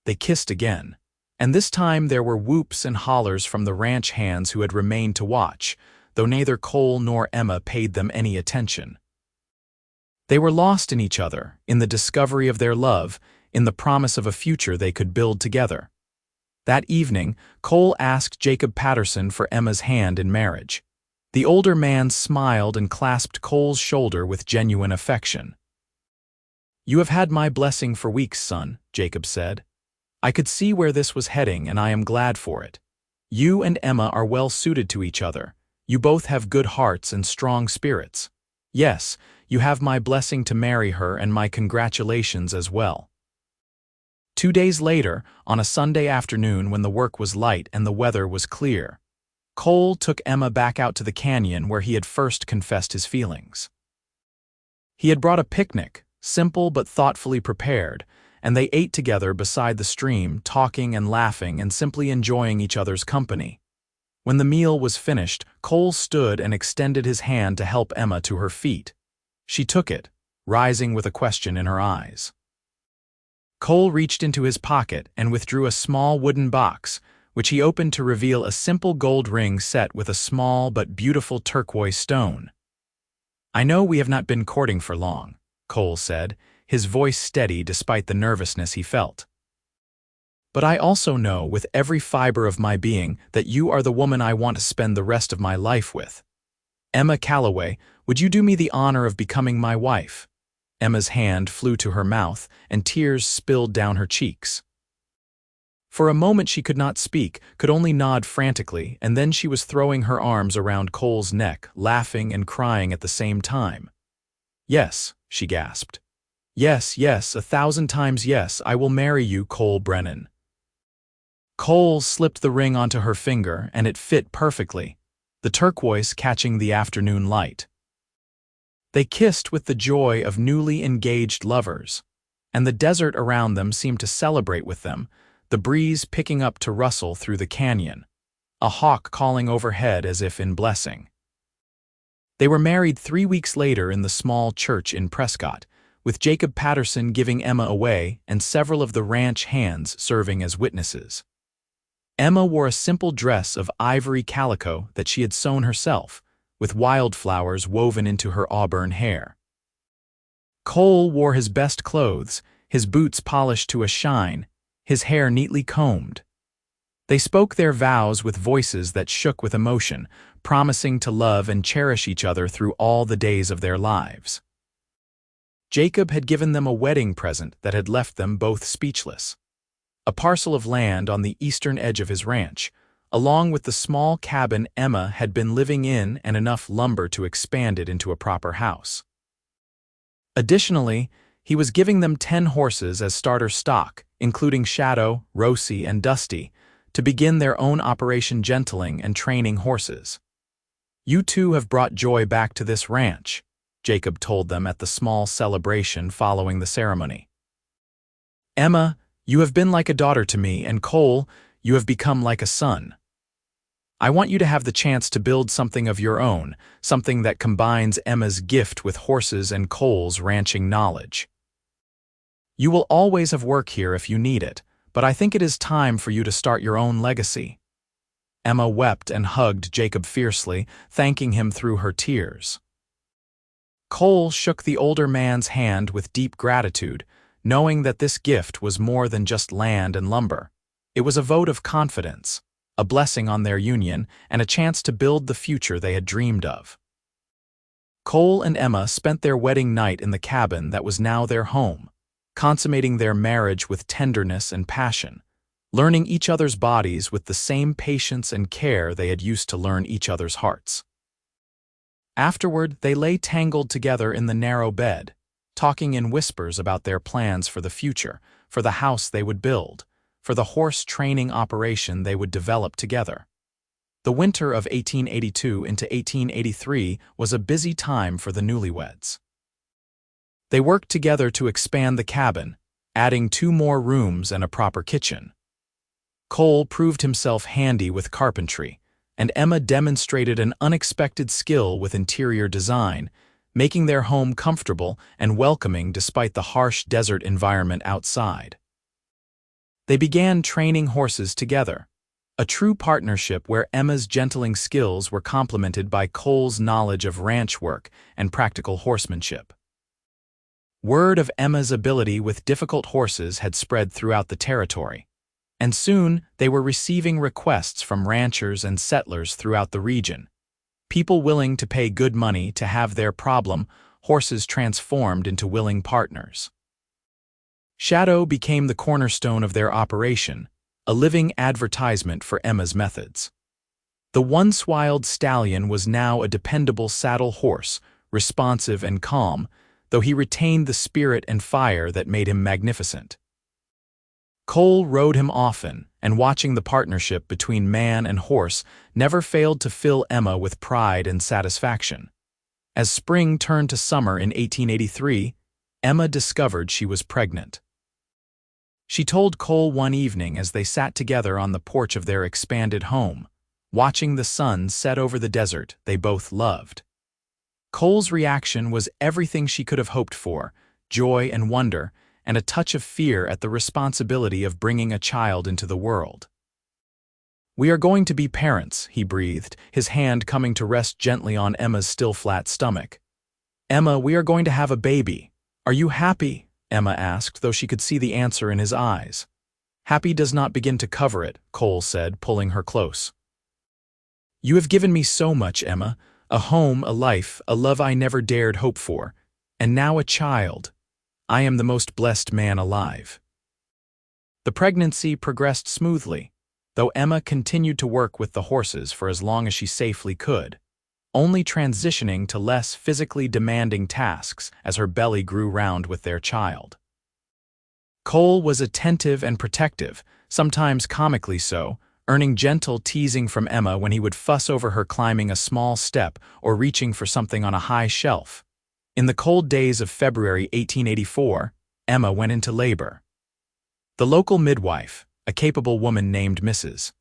A: They kissed again, and this time there were whoops and hollers from the ranch hands who had remained to watch, though neither Cole nor Emma paid them any attention. They were lost in each other, in the discovery of their love, in the promise of a future they could build together. That evening, Cole asked Jacob Patterson for Emma's hand in marriage. The older man smiled and clasped Cole's shoulder with genuine affection. "You have had my blessing for weeks, son," Jacob said. "I could see where this was heading, and I am glad for it. You and Emma are well suited to each other. You both have good hearts and strong spirits. Yes, you have my blessing to marry her and my congratulations as well." 2 days later, on a Sunday afternoon when the work was light and the weather was clear, Cole took Emma back out to the canyon where he had first confessed his feelings. He had brought a picnic, simple but thoughtfully prepared, and they ate together beside the stream, talking and laughing and simply enjoying each other's company. When the meal was finished, Cole stood and extended his hand to help Emma to her feet. She took it, rising with a question in her eyes. Cole reached into his pocket and withdrew a small wooden box, which he opened to reveal a simple gold ring set with a small but beautiful turquoise stone. "I know we have not been courting for long," Cole said, his voice steady despite the nervousness he felt. "But I also know with every fiber of my being that you are the woman I want to spend the rest of my life with. Emma Calloway, would you do me the honor of becoming my wife?" Emma's hand flew to her mouth, and tears spilled down her cheeks. For a moment she could not speak, could only nod frantically, and then she was throwing her arms around Cole's neck, laughing and crying at the same time. "Yes," she gasped. "Yes, yes, 1,000 times yes, I will marry you, Cole Brennan." Cole slipped the ring onto her finger, and it fit perfectly, the turquoise catching the afternoon light. They kissed with the joy of newly engaged lovers, and the desert around them seemed to celebrate with them, the breeze picking up to rustle through the canyon, a hawk calling overhead as if in blessing. They were married 3 weeks later in the small church in Prescott, with Jacob Patterson giving Emma away and several of the ranch hands serving as witnesses. Emma wore a simple dress of ivory calico that she had sewn herself, with wildflowers woven into her auburn hair. Cole wore his best clothes, his boots polished to a shine, his hair neatly combed. They spoke their vows with voices that shook with emotion, promising to love and cherish each other through all the days of their lives. Jacob had given them a wedding present that had left them both speechless. A parcel of land on the eastern edge of his ranch, along with the small cabin Emma had been living in and enough lumber to expand it into a proper house. Additionally, he was giving them 10 horses as starter stock, including Shadow, Rosie, and Dusty, to begin their own operation gentling and training horses. "You two have brought joy back to this ranch," Jacob told them at the small celebration following the ceremony. "Emma, you have been like a daughter to me, and Cole, you have become like a son. I want you to have the chance to build something of your own, something that combines Emma's gift with horses and Cole's ranching knowledge. You will always have work here if you need it, but I think it is time for you to start your own legacy." Emma wept and hugged Jacob fiercely, thanking him through her tears. Cole shook the older man's hand with deep gratitude, knowing that this gift was more than just land and lumber. It was a vote of confidence, a blessing on their union, and a chance to build the future they had dreamed of. Cole and Emma spent their wedding night in the cabin that was now their home, consummating their marriage with tenderness and passion, learning each other's bodies with the same patience and care they had used to learn each other's hearts. Afterward, they lay tangled together in the narrow bed, talking in whispers about their plans for the future, for the house they would build, for the horse training operation they would develop together. The winter of 1882 into 1883 was a busy time for the newlyweds. They worked together to expand the cabin, adding 2 more rooms and a proper kitchen. Cole proved himself handy with carpentry, and Emma demonstrated an unexpected skill with interior design, making their home comfortable and welcoming despite the harsh desert environment outside. They began training horses together, a true partnership where Emma's gentling skills were complemented by Cole's knowledge of ranch work and practical horsemanship. Word of Emma's ability with difficult horses had spread throughout the territory, and soon they were receiving requests from ranchers and settlers throughout the region, people willing to pay good money to have their horses transformed into willing partners. Shadow became the cornerstone of their operation, a living advertisement for Emma's methods. The once wild stallion was now a dependable saddle horse, responsive and calm, though he retained the spirit and fire that made him magnificent. Cole rode him often, and watching the partnership between man and horse never failed to fill Emma with pride and satisfaction. As spring turned to summer in 1883, Emma discovered she was pregnant. She told Cole one evening as they sat together on the porch of their expanded home, watching the sun set over the desert they both loved. Cole's reaction was everything she could have hoped for, joy and wonder, and a touch of fear at the responsibility of bringing a child into the world. "We are going to be parents," he breathed, his hand coming to rest gently on Emma's still flat stomach. "Emma, we are going to have a baby. Are you happy?" Emma asked, though she could see the answer in his eyes. "Happy does not begin to cover it," Cole said, pulling her close. "You have given me so much, Emma. A home, a life, a love I never dared hope for. And now a child. I am the most blessed man alive." The pregnancy progressed smoothly, though Emma continued to work with the horses for as long as she safely could, only transitioning to less physically demanding tasks as her belly grew round with their child. Cole was attentive and protective, sometimes comically so, earning gentle teasing from Emma when he would fuss over her climbing a small step or reaching for something on a high shelf. In the cold days of February 1884, Emma went into labor. The local midwife, a capable woman named Mrs.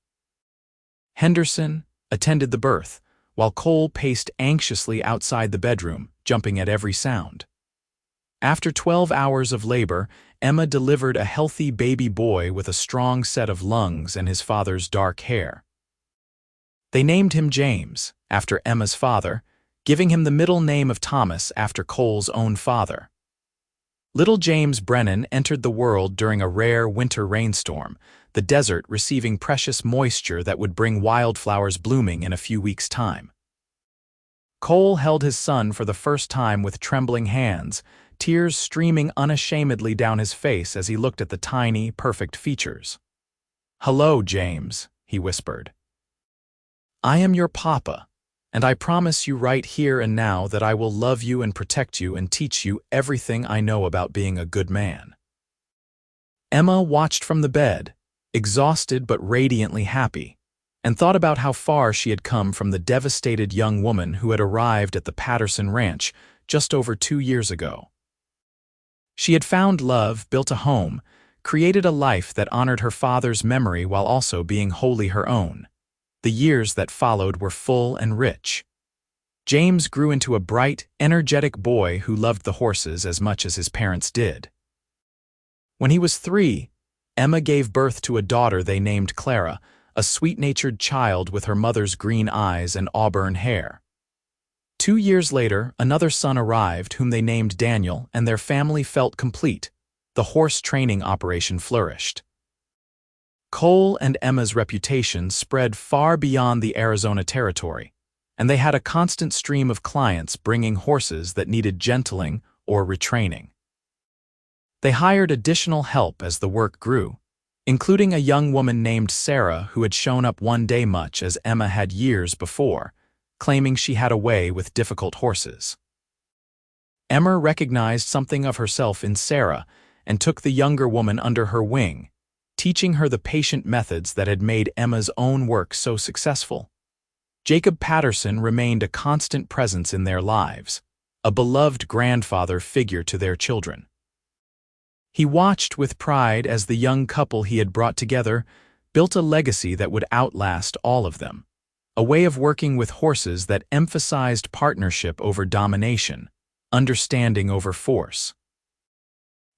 A: Henderson, attended the birth, while Cole paced anxiously outside the bedroom, jumping at every sound. After 12 hours of labor, Emma delivered a healthy baby boy with a strong set of lungs and his father's dark hair. They named him James, after Emma's father, giving him the middle name of Thomas after Cole's own father. Little James Brennan entered the world during a rare winter rainstorm, the desert receiving precious moisture that would bring wildflowers blooming in a few weeks' time. Cole held his son for the first time with trembling hands, tears streaming unashamedly down his face as he looked at the tiny, perfect features. "Hello, James," he whispered. "I am your papa, and I promise you right here and now that I will love you and protect you and teach you everything I know about being a good man." Emma watched from the bed, exhausted but radiantly happy, and thought about how far she had come from the devastated young woman who had arrived at the Patterson ranch just over 2 years ago. She had found love, built a home, created a life that honored her father's memory while also being wholly her own. The years that followed were full and rich. James grew into a bright, energetic boy who loved the horses as much as his parents did. When he was 3, Emma gave birth to a daughter they named Clara, a sweet-natured child with her mother's green eyes and auburn hair. 2 years later, another son arrived whom they named Daniel, and their family felt complete. The horse training operation flourished. Cole and Emma's reputation spread far beyond the Arizona territory, and they had a constant stream of clients bringing horses that needed gentling or retraining. They hired additional help as the work grew, including a young woman named Sarah who had shown up one day much as Emma had years before, claiming she had a way with difficult horses. Emma recognized something of herself in Sarah and took the younger woman under her wing, teaching her the patient methods that had made Emma's own work so successful. Jacob Patterson remained a constant presence in their lives, a beloved grandfather figure to their children. He watched with pride as the young couple he had brought together built a legacy that would outlast all of them, a way of working with horses that emphasized partnership over domination, understanding over force.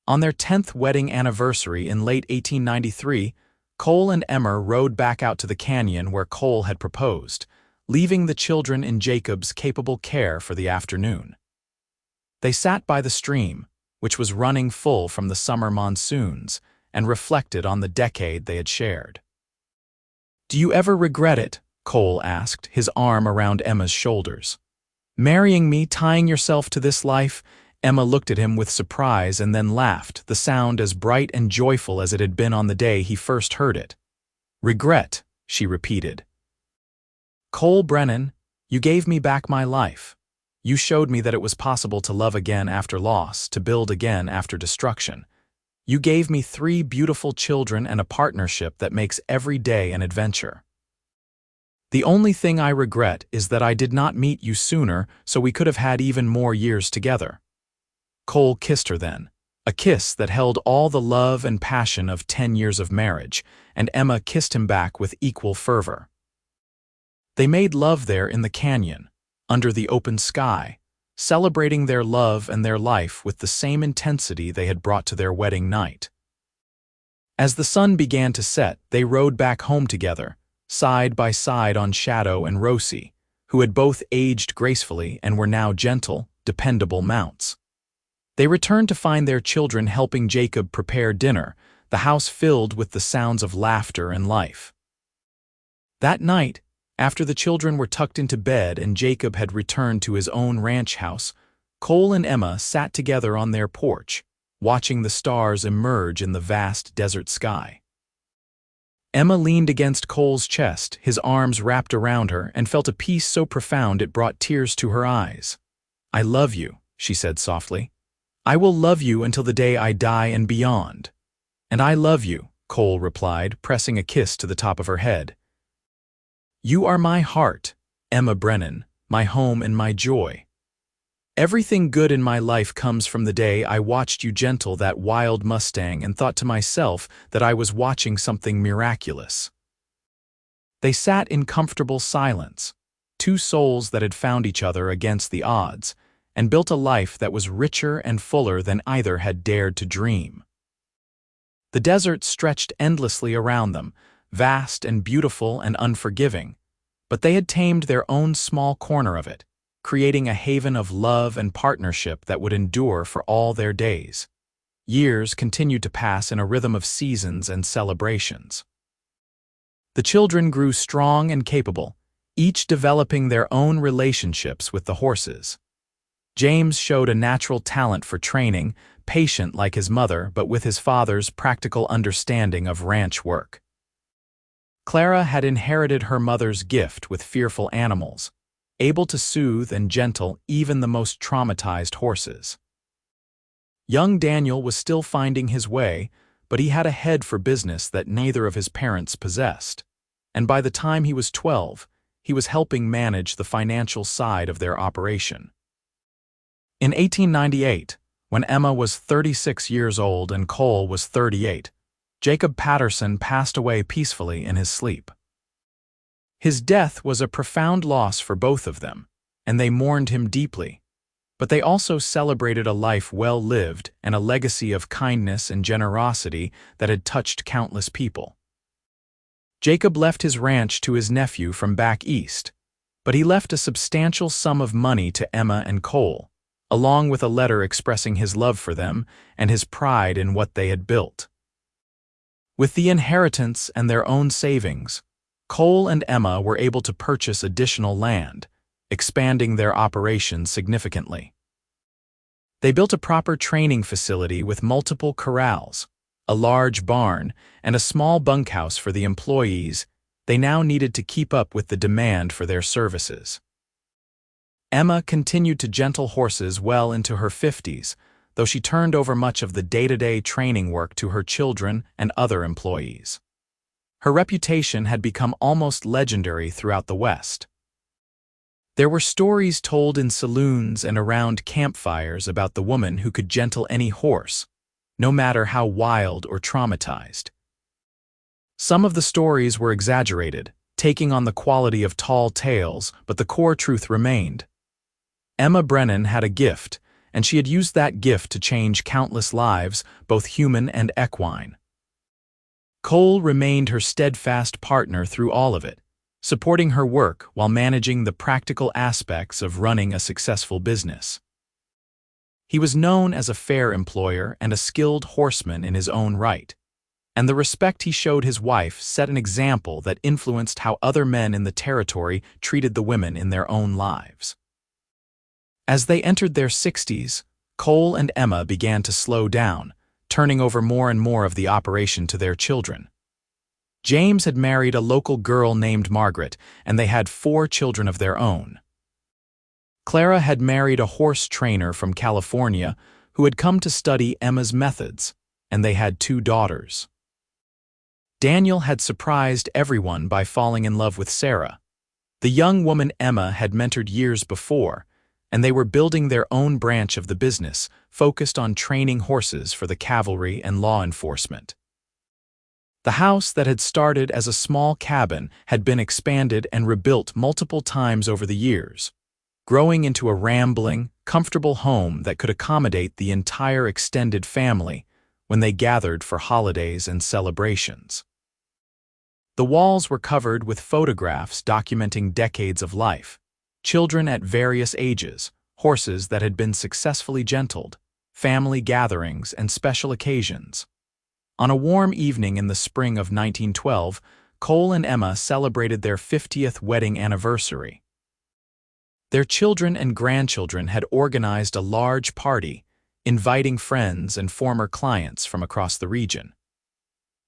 A: On their 10th wedding anniversary in late 1893, Cole and Emma rode back out to the canyon where Cole had proposed, leaving the children in Jacob's capable care for the afternoon. They sat by the stream, which was running full from the summer monsoons, and reflected on the decade they had shared. "Do you ever regret it?" Cole asked, his arm around Emma's shoulders. "Marrying me, tying yourself to this life?" Emma looked at him with surprise and then laughed, the sound as bright and joyful as it had been on the day he first heard it. "Regret," she repeated. "Cole Brennan, you gave me back my life. You showed me that it was possible to love again after loss, to build again after destruction. You gave me 3 beautiful children and a partnership that makes every day an adventure. The only thing I regret is that I did not meet you sooner so we could have had even more years together." Cole kissed her then, a kiss that held all the love and passion of 10 years of marriage, and Emma kissed him back with equal fervor. They made love there in the canyon, under the open sky, celebrating their love and their life with the same intensity they had brought to their wedding night. As the sun began to set, they rode back home together, side by side on Shadow and Rosie, who had both aged gracefully and were now gentle, dependable mounts. They returned to find their children helping Jacob prepare dinner, the house filled with the sounds of laughter and life. That night, after the children were tucked into bed and Jacob had returned to his own ranch house, Cole and Emma sat together on their porch, watching the stars emerge in the vast desert sky. Emma leaned against Cole's chest, his arms wrapped around her, and felt a peace so profound it brought tears to her eyes. "I love you," she said softly. "I will love you until the day I die and beyond." "And I love you," Cole replied, pressing a kiss to the top of her head. "You are my heart, Emma Brennan, my home and my joy. Everything good in my life comes from the day I watched you gentle that wild Mustang and thought to myself that I was watching something miraculous." They sat in comfortable silence, two souls that had found each other against the odds, and built a life that was richer and fuller than either had dared to dream. The desert stretched endlessly around them, vast and beautiful and unforgiving, but they had tamed their own small corner of it, creating a haven of love and partnership that would endure for all their days. Years continued to pass in a rhythm of seasons and celebrations. The children grew strong and capable, each developing their own relationships with the horses. James showed a natural talent for training, patient like his mother but with his father's practical understanding of ranch work. Clara had inherited her mother's gift with fearful animals, able to soothe and gentle even the most traumatized horses. Young Daniel was still finding his way, but he had a head for business that neither of his parents possessed, and by the time he was 12, he was helping manage the financial side of their operation. In 1898, when Emma was 36 years old and Cole was 38, Jacob Patterson passed away peacefully in his sleep. His death was a profound loss for both of them, and they mourned him deeply, but they also celebrated a life well lived and a legacy of kindness and generosity that had touched countless people. Jacob left his ranch to his nephew from back east, but he left a substantial sum of money to Emma and Cole, along with a letter expressing his love for them and his pride in what they had built. With the inheritance and their own savings, Cole and Emma were able to purchase additional land, expanding their operations significantly. They built a proper training facility with multiple corrals, a large barn, and a small bunkhouse for the employees. They now needed to keep up with the demand for their services. Emma continued to gentle horses well into her 50s, though she turned over much of the day-to-day training work to her children and other employees. Her reputation had become almost legendary throughout the West. There were stories told in saloons and around campfires about the woman who could gentle any horse, no matter how wild or traumatized. Some of the stories were exaggerated, taking on the quality of tall tales, but the core truth remained. Emma Brennan had a gift, and she had used that gift to change countless lives, both human and equine. Cole remained her steadfast partner through all of it, supporting her work while managing the practical aspects of running a successful business. He was known as a fair employer and a skilled horseman in his own right, and the respect he showed his wife set an example that influenced how other men in the territory treated the women in their own lives. As they entered their 60s, Cole and Emma began to slow down, turning over more and more of the operation to their children. James had married a local girl named Margaret, and they had 4 children of their own. Clara had married a horse trainer from California who had come to study Emma's methods, and they had 2 daughters. Daniel had surprised everyone by falling in love with Sarah, the young woman Emma had mentored years before, and they were building their own branch of the business, focused on training horses for the cavalry and law enforcement. The house that had started as a small cabin had been expanded and rebuilt multiple times over the years, growing into a rambling, comfortable home that could accommodate the entire extended family when they gathered for holidays and celebrations. The walls were covered with photographs documenting decades of life, children at various ages, horses that had been successfully gentled, family gatherings, and special occasions. On a warm evening in the spring of 1912, Cole and Emma celebrated their 50th wedding anniversary. Their children and grandchildren had organized a large party, inviting friends and former clients from across the region.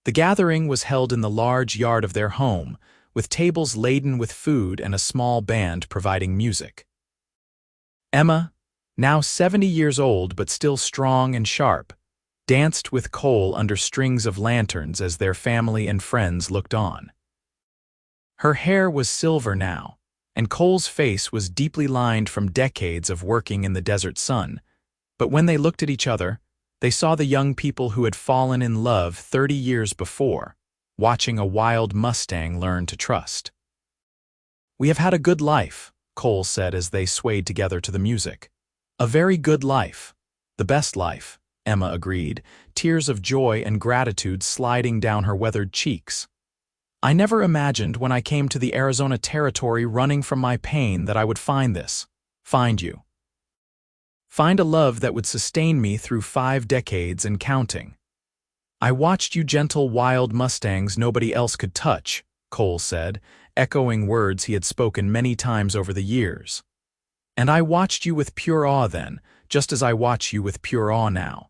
A: The gathering was held in the large yard of their home, with tables laden with food and a small band providing music. Emma, now 70 years old but still strong and sharp, danced with Cole under strings of lanterns as their family and friends looked on. Her hair was silver now, and Cole's face was deeply lined from decades of working in the desert sun, but when they looked at each other, they saw the young people who had fallen in love 30 years before, watching a wild Mustang learn to trust. "We have had a good life," Cole said as they swayed together to the music. "A very good life. The best life," Emma agreed, tears of joy and gratitude sliding down her weathered cheeks. "I never imagined when I came to the Arizona Territory running from my pain that I would find you. Find a love that would sustain me through 5 decades and counting. I watched you gentle wild Mustangs nobody else could touch," Cole said, echoing words he had spoken many times over the years. "And I watched you with pure awe then, just as I watch you with pure awe now.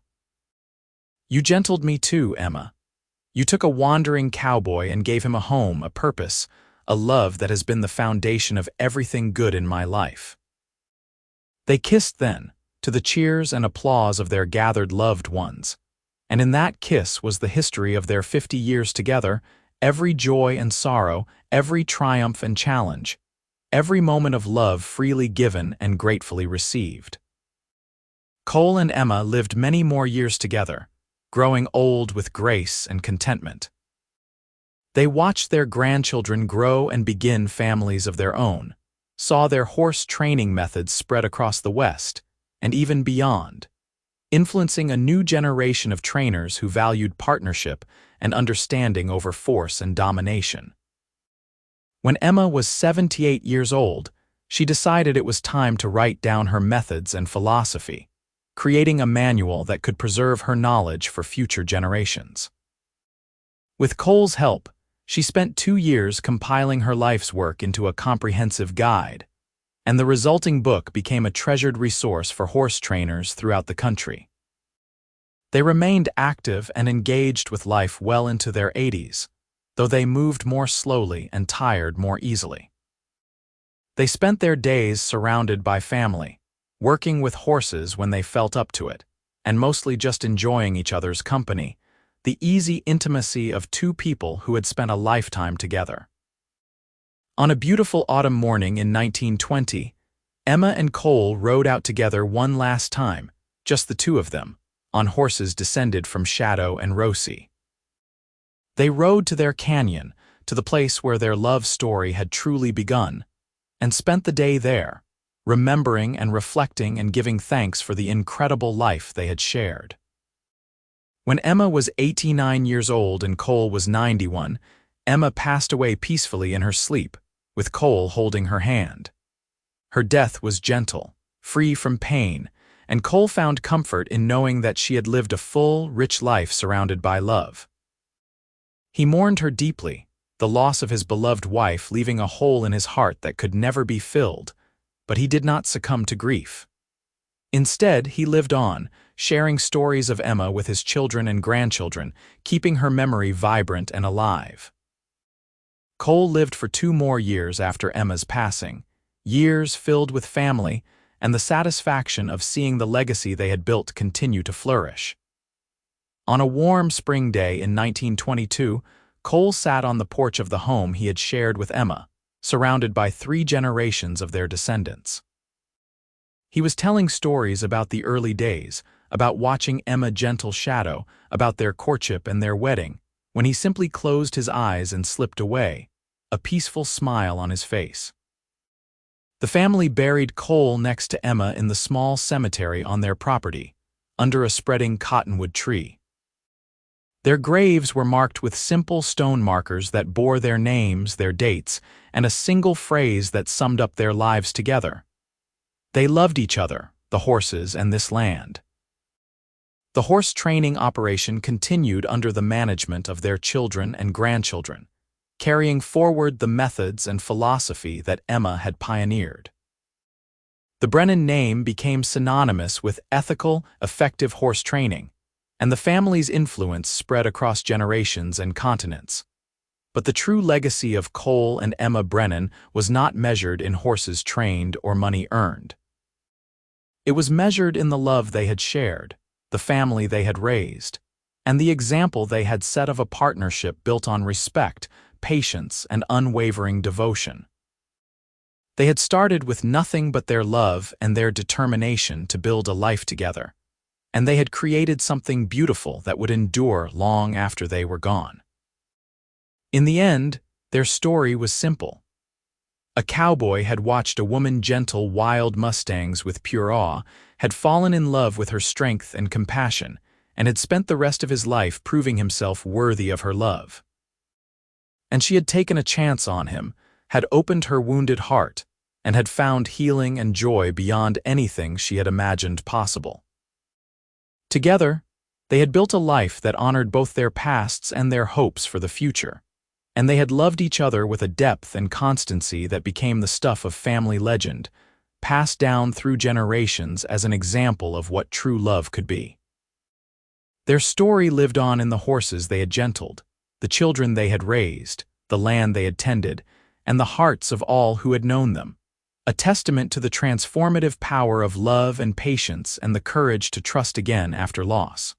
A: You gentled me too, Emma. You took a wandering cowboy and gave him a home, a purpose, a love that has been the foundation of everything good in my life." They kissed then, to the cheers and applause of their gathered loved ones, and in that kiss was the history of their 50 years together, every joy and sorrow, every triumph and challenge, every moment of love freely given and gratefully received. Cole and Emma lived many more years together, growing old with grace and contentment. They watched their grandchildren grow and begin families of their own, saw their horse training methods spread across the West, and even beyond, influencing a new generation of trainers who valued partnership and understanding over force and domination. When Emma was 78 years old, she decided it was time to write down her methods and philosophy, creating a manual that could preserve her knowledge for future generations. With Cole's help, she spent 2 years compiling her life's work into a comprehensive guide, and the resulting book became a treasured resource for horse trainers throughout the country. They remained active and engaged with life well into their 80s, though they moved more slowly and tired more easily. They spent their days surrounded by family, working with horses when they felt up to it, and mostly just enjoying each other's company, the easy intimacy of 2 people who had spent a lifetime together. On a beautiful autumn morning in 1920, Emma and Cole rode out together one last time, just the 2 of them, on horses descended from Shadow and Rosie. They rode to their canyon, to the place where their love story had truly begun, and spent the day there, remembering and reflecting and giving thanks for the incredible life they had shared. When Emma was 89 years old and Cole was 91, Emma passed away peacefully in her sleep, with Cole holding her hand. Her death was gentle, free from pain, and Cole found comfort in knowing that she had lived a full, rich life surrounded by love. He mourned her deeply, the loss of his beloved wife leaving a hole in his heart that could never be filled, but he did not succumb to grief. Instead, he lived on, sharing stories of Emma with his children and grandchildren, keeping her memory vibrant and alive. Cole lived for 2 more years after Emma's passing, years filled with family and the satisfaction of seeing the legacy they had built continue to flourish. On a warm spring day in 1922, Cole sat on the porch of the home he had shared with Emma, surrounded by 3 generations of their descendants. He was telling stories about the early days, about watching Emma gentle Shadow, about their courtship and their wedding, when he simply closed his eyes and slipped away, a peaceful smile on his face. The family buried Cole next to Emma in the small cemetery on their property, under a spreading cottonwood tree. Their graves were marked with simple stone markers that bore their names, their dates, and a single phrase that summed up their lives together. They loved each other, the horses, and this land. The horse training operation continued under the management of their children and grandchildren, carrying forward the methods and philosophy that Emma had pioneered. The Brennan name became synonymous with ethical, effective horse training, and the family's influence spread across generations and continents. But the true legacy of Cole and Emma Brennan was not measured in horses trained or money earned. It was measured in the love they had shared, the family they had raised, and the example they had set of a partnership built on respect, patience, and unwavering devotion. They had started with nothing but their love and their determination to build a life together, and they had created something beautiful that would endure long after they were gone. In the end, their story was simple. A cowboy had watched a woman gentle wild mustangs with pure awe, had fallen in love with her strength and compassion, and had spent the rest of his life proving himself worthy of her love. And she had taken a chance on him, had opened her wounded heart, and had found healing and joy beyond anything she had imagined possible. Together, they had built a life that honored both their pasts and their hopes for the future, and they had loved each other with a depth and constancy that became the stuff of family legend, passed down through generations as an example of what true love could be. Their story lived on in the horses they had gentled, the children they had raised, the land they had tended, and the hearts of all who had known them, a testament to the transformative power of love and patience and the courage to trust again after loss.